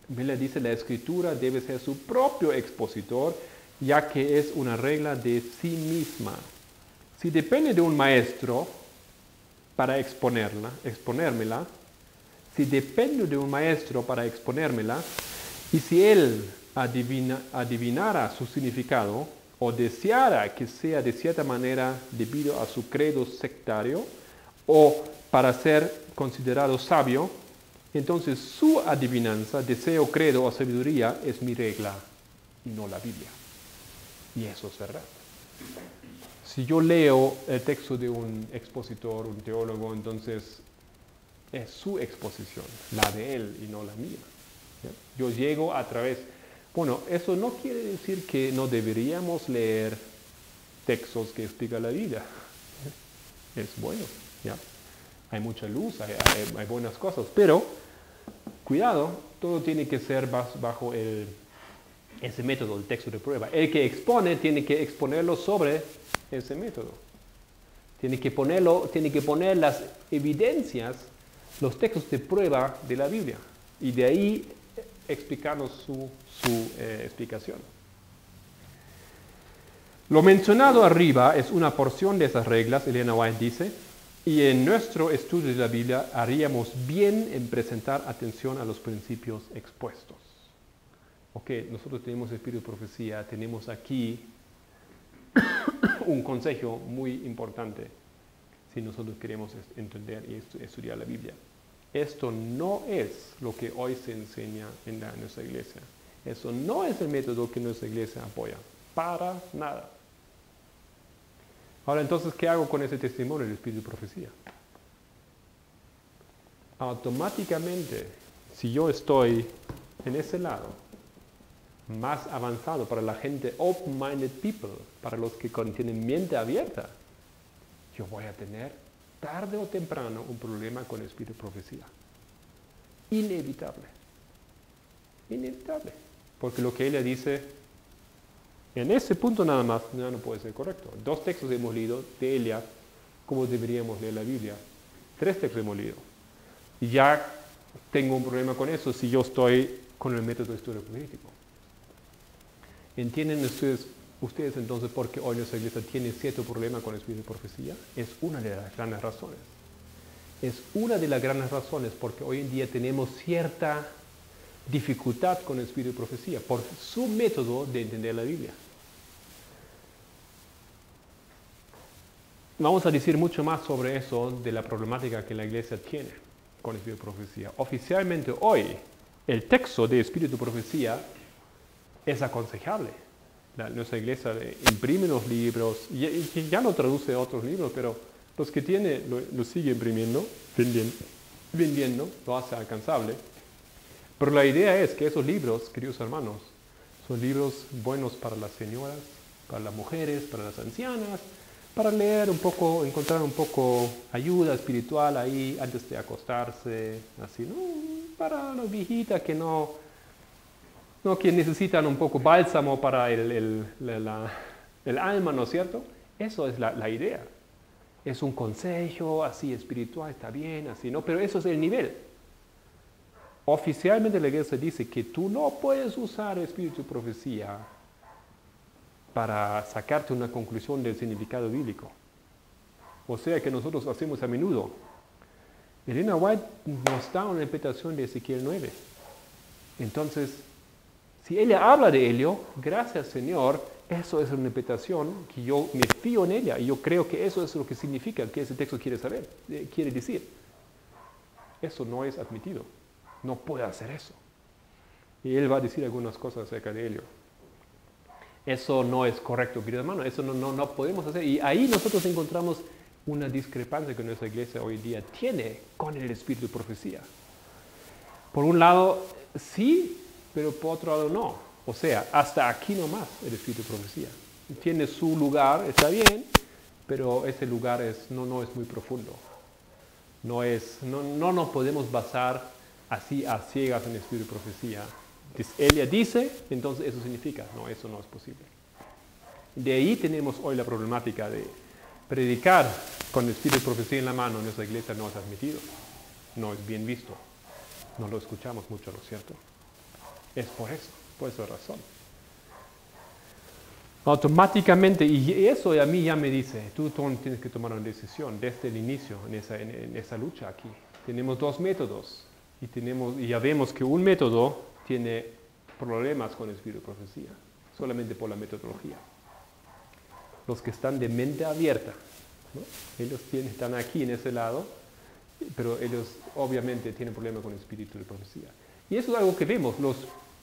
A: Miller dice la escritura debe ser su propio expositor, ya que es una regla de sí misma. Si depende de un maestro para exponérmela, y si él adivinara su significado o deseara que sea de cierta manera debido a su credo sectario o para ser considerado sabio, entonces su adivinanza, deseo, credo o sabiduría es mi regla y no la Biblia. Y eso es verdad. Si yo leo el texto de un expositor, un teólogo, entonces es su exposición, la de él y no la mía, ¿ya? Yo llego a través... Bueno, eso no quiere decir que no deberíamos leer textos que explican la vida. Es bueno, ¿ya? Hay mucha luz, hay buenas cosas, pero cuidado, todo tiene que ser bajo ese método, el texto de prueba. El que expone tiene que exponerlo sobre ese método. Tiene que poner las evidencias, los textos de prueba de la Biblia, y de ahí explicarnos su explicación. Lo mencionado arriba es una porción de esas reglas, Elena White dice, y en nuestro estudio de la Biblia haríamos bien en presentar atención a los principios expuestos. Ok, nosotros tenemos espíritu de profecía, tenemos aquí un consejo muy importante si nosotros queremos entender y estudiar la Biblia. Esto no es lo que hoy se enseña en nuestra iglesia. Eso no es el método que nuestra iglesia apoya. Para nada. Ahora, entonces, ¿qué hago con ese testimonio del espíritu de profecía? Automáticamente, si yo estoy en ese lado, más avanzado, para la gente open-minded people, para los que tienen mente abierta, yo voy a tener tarde o temprano un problema con el espíritu de profecía. Inevitable. Inevitable. Porque lo que ella dice, en ese punto nada más, no puede ser correcto. 2 textos hemos leído de ella, como deberíamos leer la Biblia. 3 textos hemos leído. Y ya tengo un problema con eso si yo estoy con el método de estudio crítico. ¿Entienden ustedes entonces por qué hoy nuestra iglesia tiene cierto problema con el espíritu de profecía? Es una de las grandes razones. Es una de las grandes razones porque hoy en día tenemos cierta dificultad con el espíritu de profecía por su método de entender la Biblia. Vamos a decir mucho más sobre eso, de la problemática que la iglesia tiene con el espíritu de profecía. Oficialmente hoy, el texto de espíritu de profecía es aconsejable. Nuestra iglesia imprime los libros, y ya no traduce otros libros, pero los que tiene lo sigue imprimiendo, vendiendo, lo hace alcanzable. Pero la idea es que esos libros, queridos hermanos, son libros buenos para las señoras, para las mujeres, para las ancianas, para leer un poco, encontrar un poco ayuda espiritual ahí antes de acostarse, así, ¿no? Para las viejitas que que necesitan un poco bálsamo para el alma, ¿no es cierto? Eso es la idea. Es un consejo así espiritual, está bien, así, ¿no? Pero eso es el nivel. Oficialmente la iglesia dice que tú no puedes usar el espíritu de profecía para sacarte una conclusión del significado bíblico. O sea que nosotros hacemos a menudo. Elena White nos da una interpretación de Ezequiel 9. Entonces, si ella habla de ello, gracias Señor, eso es una interpretación que yo me fío en ella y yo creo que eso es lo que significa, que ese texto quiere decir. Eso no es admitido. No puede hacer eso. Y él va a decir algunas cosas acerca de ello. Eso no es correcto, querido hermano. Eso no podemos hacer. Y ahí nosotros encontramos una discrepancia que nuestra iglesia hoy día tiene con el espíritu de profecía. Por un lado, sí, pero por otro lado, no. O sea, hasta aquí nomás el espíritu de profecía. Tiene su lugar, está bien, pero ese lugar no es muy profundo. No nos podemos basar así a ciegas en el espíritu de profecía. Ella dice, entonces eso significa. No, eso no es posible. De ahí tenemos hoy la problemática de predicar con el espíritu de profecía en la mano. En nuestra iglesia no es admitido. No es bien visto. No lo escuchamos mucho, ¿no es cierto? Es por esa razón. Automáticamente, y eso a mí ya me dice, tú tienes que tomar una decisión desde el inicio en esa lucha aquí. Tenemos 2 métodos y ya vemos que un método tiene problemas con el espíritu de profecía, solamente por la metodología. Los que están de mente abierta, ¿no? Ellos están aquí en ese lado, pero ellos obviamente tienen problemas con el espíritu de profecía. Y eso es algo que vemos, los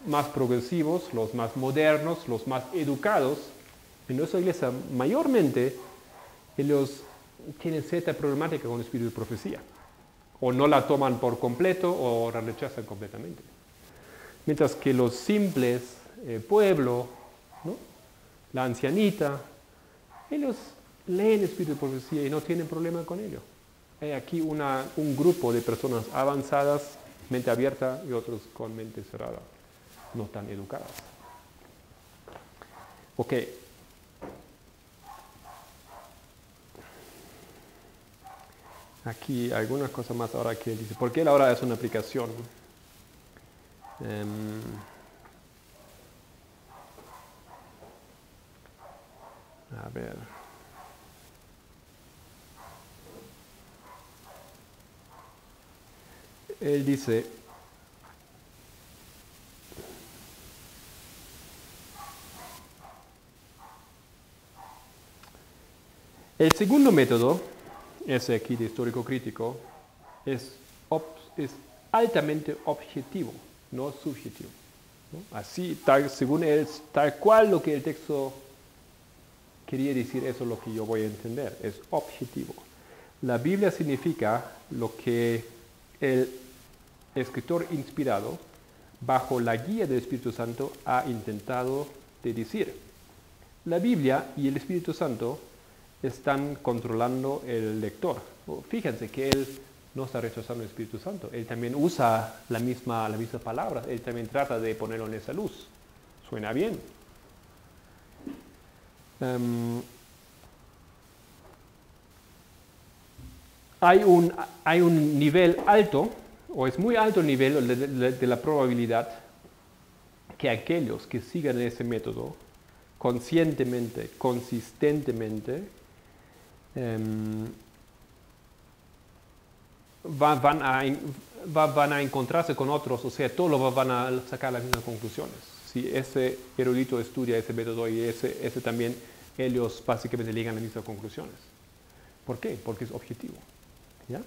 A: más progresivos, los más modernos, los más educados, en nuestra iglesia mayormente, ellos tienen cierta problemática con el espíritu de profecía. O no la toman por completo o la rechazan completamente. Mientras que los simples, pueblo, ¿no? La ancianita, ellos leen el espíritu de profecía y no tienen problema con ello. Hay aquí un grupo de personas avanzadas, mente abierta, y otros con mente cerrada, no tan educadas. Ok. Aquí alguna cosa más ahora que dice, ¿por qué la hora es una aplicación? A ver. Él dice, el segundo método, ese aquí de histórico crítico, es altamente objetivo, no subjetivo, ¿no? Así, según él, tal cual lo que el texto quería decir, eso es lo que yo voy a entender, es objetivo. La Biblia significa lo que el escritor inspirado bajo la guía del Espíritu Santo, ha intentado de decir. La Biblia y el Espíritu Santo están controlando el lector. Fíjense que él no está rechazando el Espíritu Santo. Él también usa la misma palabra. Él también trata de ponerlo en esa luz. Suena bien. Hay un nivel alto, o es muy alto el nivel de la probabilidad que aquellos que sigan ese método conscientemente, consistentemente, van a encontrarse con otros, o sea, todos van a sacar las mismas conclusiones. Si ese erudito estudia ese método y ese también, ellos básicamente llegan a las mismas conclusiones. ¿Por qué? Porque es objetivo. ¿Ya?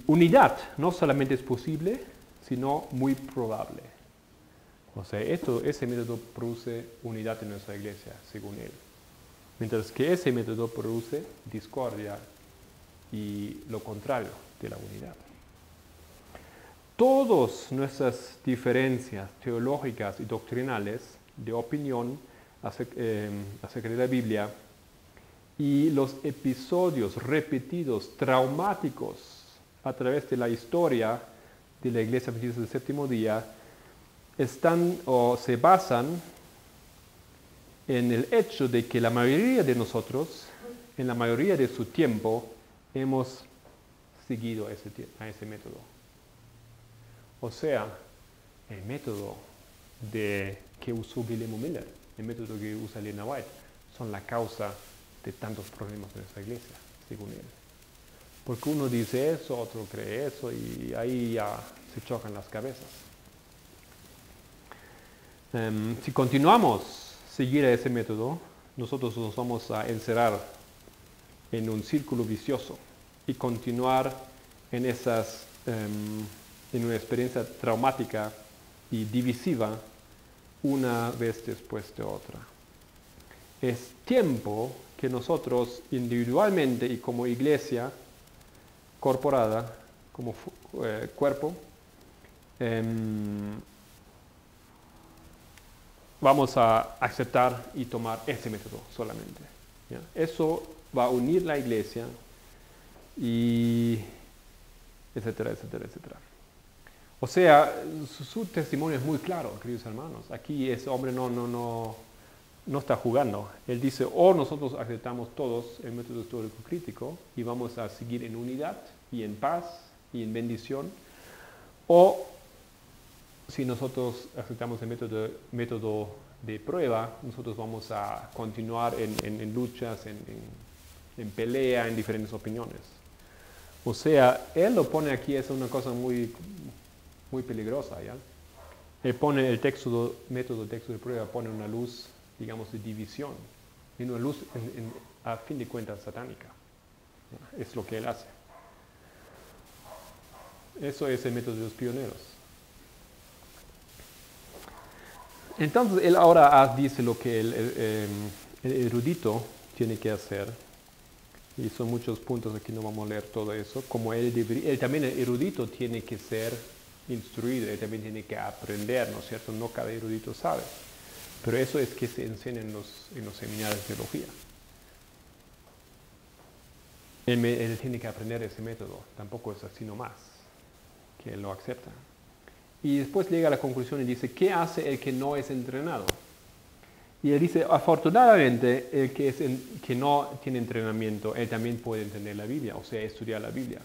A: Unidad no solamente es posible, sino muy probable. O sea, ese método produce unidad en nuestra iglesia, según él. Mientras que ese método produce discordia y lo contrario de la unidad. Todas nuestras diferencias teológicas y doctrinales de opinión acerca de la Biblia y los episodios repetidos, traumáticos a través de la historia de la Iglesia Adventista del Séptimo Día, están o se basan en el hecho de que la mayoría de nosotros, en la mayoría de su tiempo, hemos seguido a ese método. O sea, el método que usó Guillermo Miller, el método que usa Elena White, son la causa de tantos problemas en nuestra iglesia, según él. Porque uno dice eso, otro cree eso, y ahí ya se chocan las cabezas. Si continuamos a seguir ese método, nosotros nos vamos a encerrar en un círculo vicioso y continuar en una experiencia traumática y divisiva una vez después de otra. Es tiempo que nosotros individualmente y como iglesia corporada, como cuerpo, vamos a aceptar y tomar ese método solamente. ¿Ya? Eso va a unir la iglesia y etcétera, etcétera, etcétera. O sea, su testimonio es muy claro, queridos hermanos. Aquí ese hombre no está jugando. Él dice, o nosotros aceptamos todos el método histórico crítico y vamos a seguir en unidad y en paz y en bendición, o si nosotros aceptamos el método de prueba, nosotros vamos a continuar en luchas, en pelea, en diferentes opiniones. O sea, él lo pone aquí, es una cosa muy, muy peligrosa, ¿ya? Él pone el método texto de prueba, pone una luz, digamos, de división, y una luz, a fin de cuentas, satánica. ¿Ya? Es lo que él hace. Eso es el método de los pioneros. Entonces, él ahora dice lo que el erudito tiene que hacer. Y son muchos puntos, aquí no vamos a leer todo eso. Como él también el erudito tiene que ser instruido, él también tiene que aprender, ¿no es cierto? No cada erudito sabe. Pero eso es que se enseña en los seminarios de teología. Él tiene que aprender ese método, tampoco es así nomás, que él lo acepta. Y después llega a la conclusión y dice, ¿qué hace el que no es entrenado? Y él dice, afortunadamente, el que no tiene entrenamiento, él también puede entender la Biblia, o sea, estudiar la Biblia.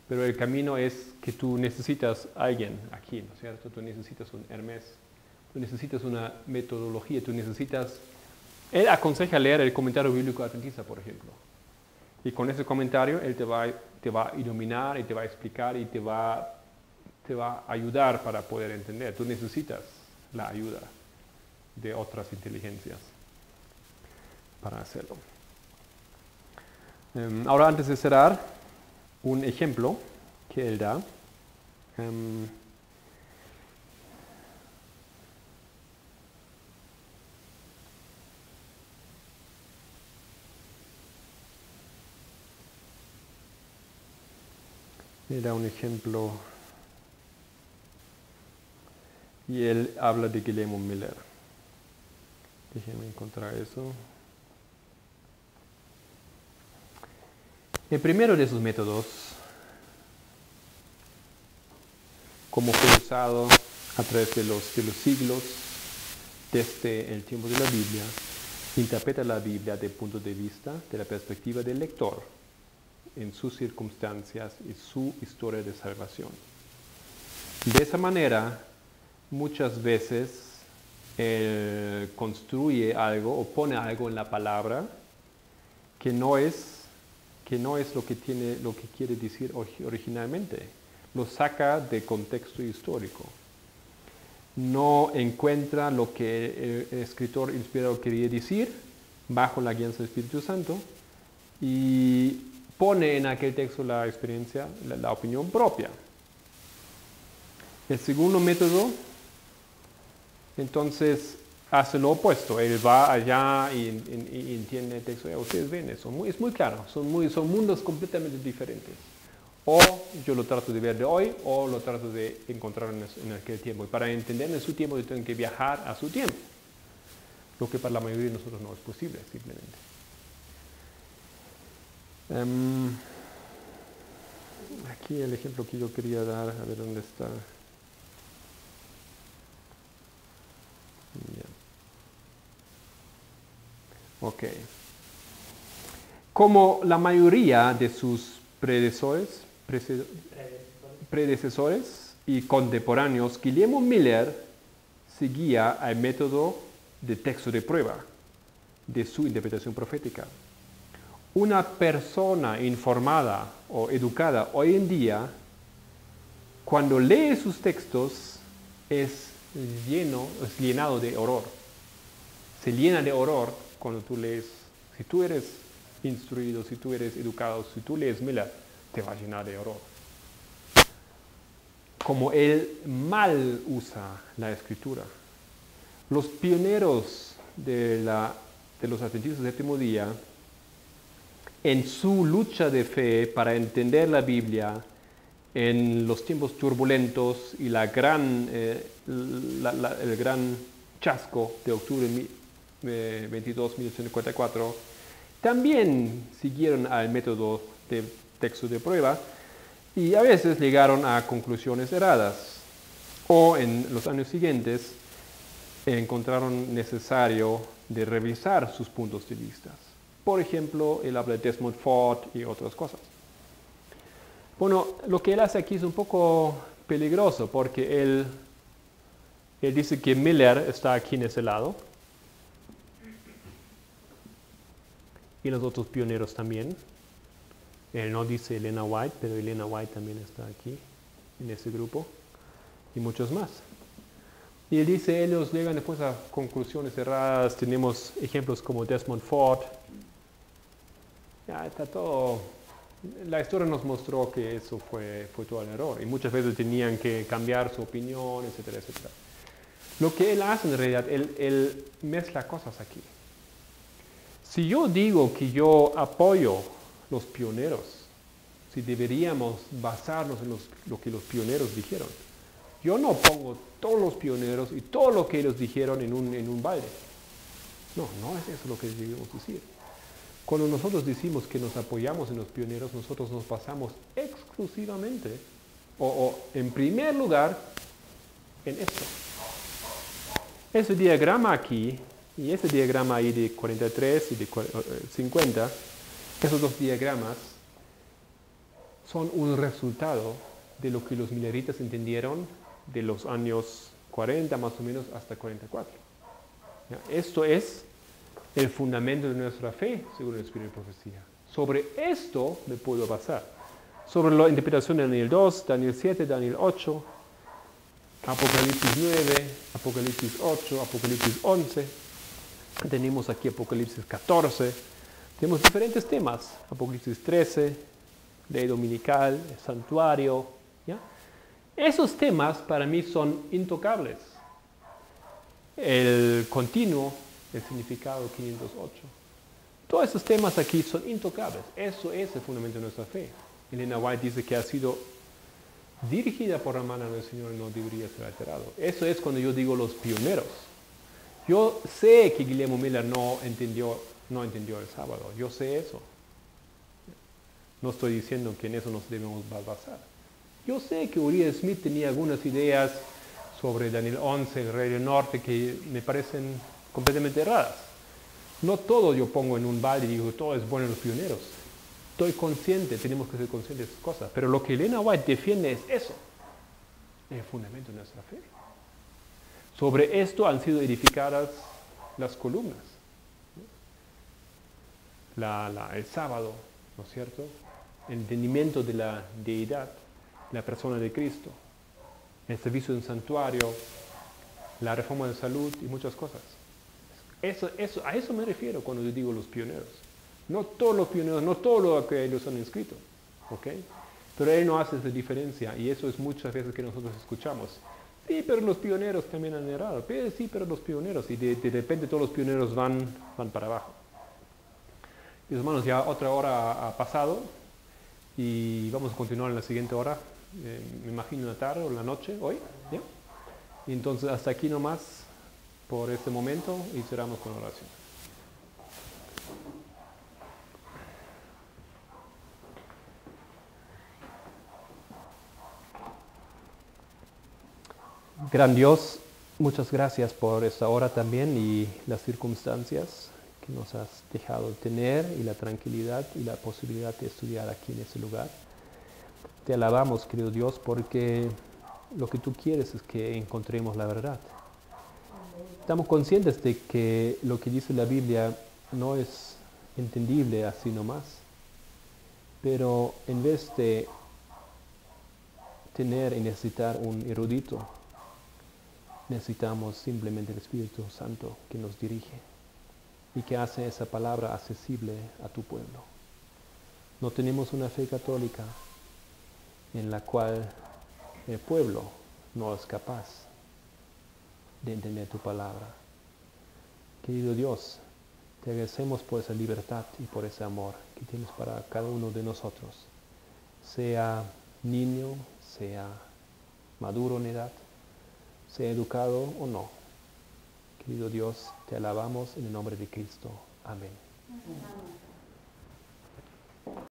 A: Pero el camino es que tú necesitas a alguien aquí, ¿no es cierto? Tú necesitas un Hermes, tú necesitas una metodología, Él aconseja leer el comentario bíblico adventista, por ejemplo. Y con ese comentario, él te va a iluminar y te va a explicar y te va a ayudar para poder entender. Tú necesitas la ayuda de otras inteligencias para hacerlo. Ahora, antes de cerrar, un ejemplo que él da. Él da un ejemplo. Y él habla de Guillermo Miller. Déjenme encontrar eso. El primero de sus métodos, como fue usado a través de los siglos, desde el tiempo de la Biblia, interpreta la Biblia desde el punto de vista de la perspectiva del lector, en sus circunstancias y su historia de salvación. De esa manera, muchas veces construye algo o pone algo en la palabra que no es lo que quiere decir originalmente. Lo saca de contexto histórico. No encuentra lo que el escritor inspirado quería decir bajo la guía del Espíritu Santo y pone en aquel texto la experiencia, la opinión propia. El segundo método, entonces, hace lo opuesto. Él va allá y entiende el texto. Ustedes ven eso, es muy claro. Son mundos completamente diferentes. O yo lo trato de ver de hoy, o lo trato de encontrar en aquel tiempo. Y para entender en su tiempo, yo tengo que viajar a su tiempo. Lo que para la mayoría de nosotros no es posible, simplemente. Aquí el ejemplo que yo quería dar, a ver dónde está. Ok. Como la mayoría de sus predecesores y contemporáneos, Guillermo Miller seguía el método de texto de prueba de su interpretación profética. Una persona informada o educada hoy en día, cuando lee sus textos, es llenado de horror. Se llena de horror cuando tú lees. Si tú eres instruido, si tú eres educado, si tú lees Miller, te va a llenar de horror. Como él mal usa la escritura. Los pioneros de los adventistas del séptimo día, en su lucha de fe para entender la Biblia en los tiempos turbulentos y el gran chasco de octubre 22, 1944, también siguieron al método de texto de prueba y a veces llegaron a conclusiones erradas. O en los años siguientes encontraron necesario de revisar sus puntos de vista. Por ejemplo, él habla de Desmond Ford y otras cosas. Bueno, lo que él hace aquí es un poco peligroso porque él dice que Miller está aquí en ese lado y los otros pioneros también. Él no dice Elena White, pero Elena White también está aquí en ese grupo y muchos más. Y él dice, ellos llegan después a conclusiones erradas. Tenemos ejemplos como Desmond Ford. Ya está todo. La historia nos mostró que eso fue todo el error. Y muchas veces tenían que cambiar su opinión, etcétera, etcétera. Lo que él hace en realidad, él mezcla cosas aquí. Si yo digo que yo apoyo los pioneros, si deberíamos basarnos en lo que los pioneros dijeron, yo no pongo todos los pioneros y todo lo que ellos dijeron en un balde. No es eso lo que debemos decir. Cuando nosotros decimos que nos apoyamos en los pioneros, nosotros nos basamos exclusivamente o en primer lugar en esto. Ese diagrama aquí y ese diagrama ahí de 43 y de 50, esos dos diagramas son un resultado de lo que los milleritas entendieron de los años 40 más o menos hasta 44. ¿Ya? Esto es el fundamento de nuestra fe, según el Espíritu de Profecía. Sobre esto me puedo basar. Sobre la interpretación de Daniel 2, Daniel 7, Daniel 8, Apocalipsis 9, Apocalipsis 8, Apocalipsis 11. Tenemos aquí Apocalipsis 14. Tenemos diferentes temas. Apocalipsis 13, ley dominical, el santuario. ¿Ya? Esos temas para mí son intocables. El continuo, el significado 508. Todos esos temas aquí son intocables. Eso es el fundamento de nuestra fe. Elena White dice que ha sido dirigida por la mano del Señor no debería ser alterado. Eso es cuando yo digo los pioneros. Yo sé que Guillermo Miller no entendió el sábado. Yo sé eso. No estoy diciendo que en eso nos debemos basar. Yo sé que Uriah Smith tenía algunas ideas sobre Daniel 11, el Rey del Norte, que me parecen completamente erradas. No todo yo pongo en un balde y digo todo es bueno en los pioneros. Estoy consciente, tenemos que ser conscientes de esas cosas. Pero lo que Elena White defiende es eso, el fundamento de nuestra fe. Sobre esto han sido edificadas las columnas. El sábado, ¿no es cierto? El entendimiento de la deidad, la persona de Cristo, el servicio en santuario, la reforma de salud y muchas cosas. A eso me refiero cuando yo digo los pioneros. No todos los pioneros, no todo lo que ellos han escrito, ¿ok? Pero él no hace esa diferencia y eso es muchas veces que nosotros escuchamos. Sí, pero los pioneros también han errado. Sí, pero los pioneros, y de repente todos los pioneros van para abajo. Mis hermanos, ya otra hora ha pasado y vamos a continuar en la siguiente hora. Me imagino la tarde o la noche hoy, ¿ya? Y entonces hasta aquí nomás por este momento y cerramos con oración. Gran Dios, muchas gracias por esta hora también y las circunstancias que nos has dejado tener y la tranquilidad y la posibilidad de estudiar aquí en ese lugar. Te alabamos, querido Dios, porque lo que tú quieres es que encontremos la verdad. Estamos conscientes de que lo que dice la Biblia no es entendible así nomás, pero en vez de tener y necesitar un erudito, necesitamos simplemente el Espíritu Santo que nos dirige y que hace esa palabra accesible a tu pueblo. No tenemos una fe católica en la cual el pueblo no es capaz de entender tu palabra. Querido Dios, te agradecemos por esa libertad y por ese amor que tienes para cada uno de nosotros, sea niño, sea maduro en edad, sea educado o no. Querido Dios, te alabamos en el nombre de Cristo. Amén.